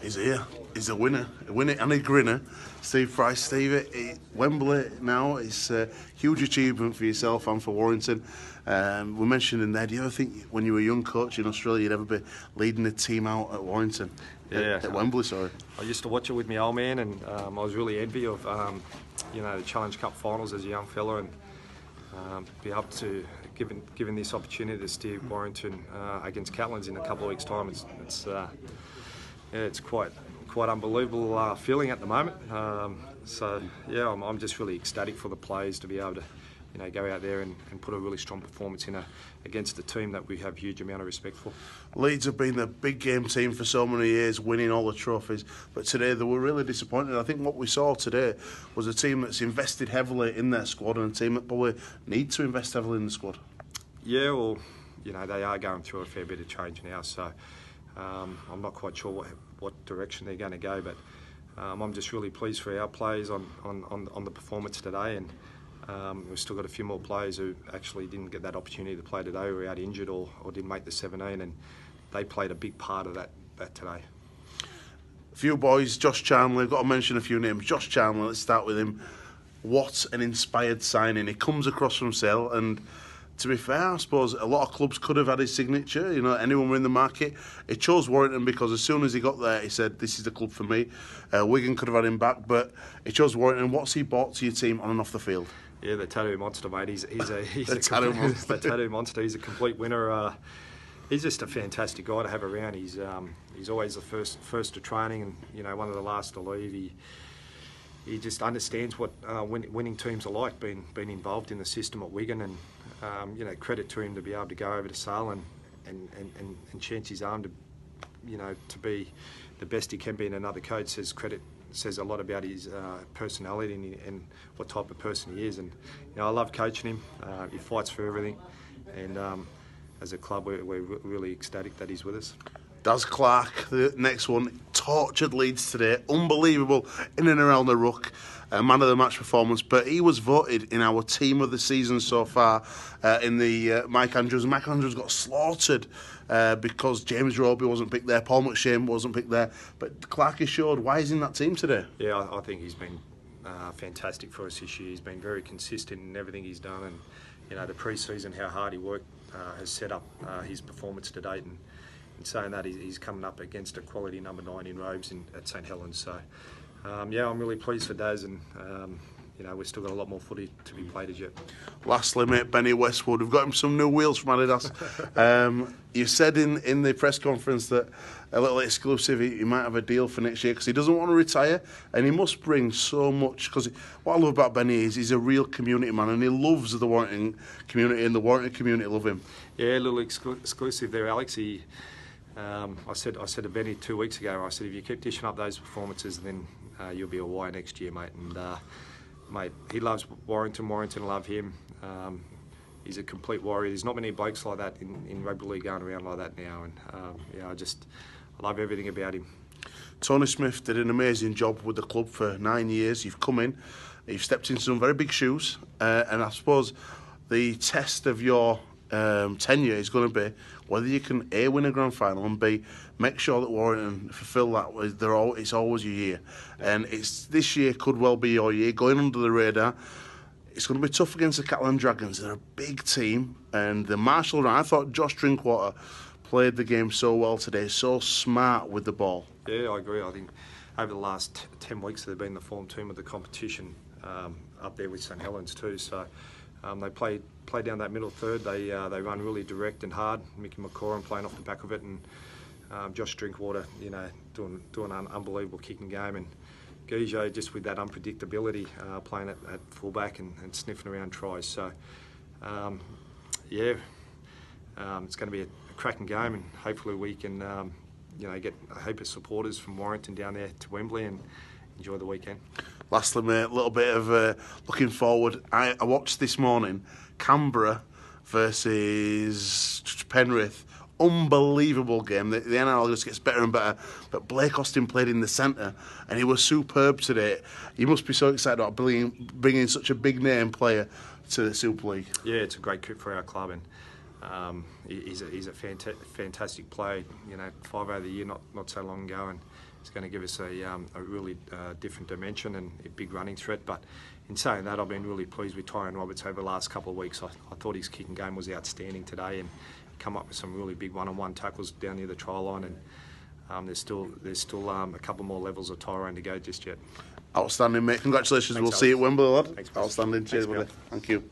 He's here. He's a winner and a grinner. Steve Price. Steve, Wembley now is a huge achievement for yourself and for Warrington. We mentioned in there, do you ever think when you were a young coach in Australia you'd ever be leading a team out at Warrington? Yeah, at Wembley, sorry. I used to watch it with my old man, and I was really envy of the Challenge Cup finals as a young fella, and be able to given this opportunity to steer Warrington against Catlins in a couple of weeks' time. It's quite unbelievable feeling at the moment. I'm just really ecstatic for the players to be able to go out there and put a really strong performance against a team that we have huge amount of respect for. Leeds have been the big game team for so many years, winning all the trophies, but today they were really disappointed. I think what we saw today was a team that's invested heavily in their squad, and a team that probably need to invest heavily in the squad. Yeah, well, they are going through a fair bit of change now, so I'm not quite sure what direction they're going to go, but I'm just really pleased for our players on the performance today, and we've still got a few more players who actually didn't get that opportunity to play today, were out injured or didn't make the 17, and they played a big part of that today. A few boys, Josh Chandler, got to mention a few names. Josh Chandler, let's start with him. What an inspired signing. He comes across from Sale, and to be fair, I suppose a lot of clubs could have had his signature. Anyone were in the market. He chose Warrington because as soon as he got there, he said, "This is the club for me." Wigan could have had him back, but he chose Warrington. What's he brought to your team on and off the field? Yeah, the tattoo monster, mate. He's the tattoo monster. The tattoo monster. He's a complete winner. He's just a fantastic guy to have around. He's always the first to training, and one of the last to leave. He just understands what winning teams are like. Being involved in the system at Wigan, and credit to him to be able to go over to Sale and chance his arm to be the best he can be in another coach. Says a lot about his personality and what type of person he is. And I love coaching him. He fights for everything, and as a club, we're really ecstatic that he's with us. Daz Clark, the next one, tortured Leeds today. Unbelievable in and around the ruck. Man of the match performance, but he was voted in our team of the season so far in the Mike Andrews. Mike Andrews got slaughtered because James Roby wasn't picked there, Paul McShane wasn't picked there, but Clark is showed why he's in that team today. Yeah, I think he's been fantastic for us this year. He's been very consistent in everything he's done, and the pre-season, how hard he worked has set up his performance to date, and in saying that, he's coming up against a quality number 9 in Robes at St Helens, so I'm really pleased for Daz, and we've still got a lot more footy to be played as yet. Lastly, mate, Ben Westwood, we've got him some new wheels from Adidas. You said in the press conference that a little exclusive, he might have a deal for next year because he doesn't want to retire, and he must bring so much. Because what I love about Benny is he's a real community man, and he loves the Warrington community, and the Warrington community love him. Yeah, a little exclusive there, Alex. I said to Benny 2 weeks ago, I said, if you keep dishing up those performances, then you'll be a Y next year, mate. And mate, he loves Warrington. Warrington love him. He's a complete warrior. There's not many blokes like that in rugby league going around like that now. And I love everything about him. Tony Smith did an amazing job with the club for 9 years. You've come in, you've stepped into some very big shoes, and I suppose the test of your tenure is going to be whether you can A, win a grand final, and B, make sure that Warrington fulfil that. It's always your year, and this year could well be your year. Going under the radar, it's going to be tough against the Catalan Dragons. They're a big team, and the marshal. I thought Josh Drinkwater played the game so well today, so smart with the ball. Yeah, I agree. I think over the last 10 weeks they've been the form team of the competition, up there with St Helens too. So. They play down that middle third. They run really direct and hard. Mickey McCoran playing off the back of it, and Josh Drinkwater, doing an unbelievable kicking game, and Guijo just with that unpredictability, playing at fullback and sniffing around tries. So it's going to be a cracking game, and hopefully we can get a heap of supporters from Warrington down there to Wembley and enjoy the weekend. Lastly, mate, a little bit of looking forward. I watched this morning Canberra versus Penrith. Unbelievable game. The NRL just gets better and better. But Blake Austin played in the centre, and he was superb today. You must be so excited about bringing such a big name player to the Super League. Yeah, it's a great coup for our club, and He's a fantastic player. 5 over the year not so long ago, and it's going to give us a really different dimension and a big running threat. But in saying that, I've been really pleased with Tyrone Roberts over the last couple of weeks. I thought his kicking game was outstanding today, and come up with some really big one-on-one tackles down near the try line. And there's still a couple more levels of Tyrone to go just yet. Outstanding, mate. Congratulations. Thanks, we'll Alex. see you at Wembley, lad. Thanks, Outstanding. Cheers, Thanks, buddy. Thank you.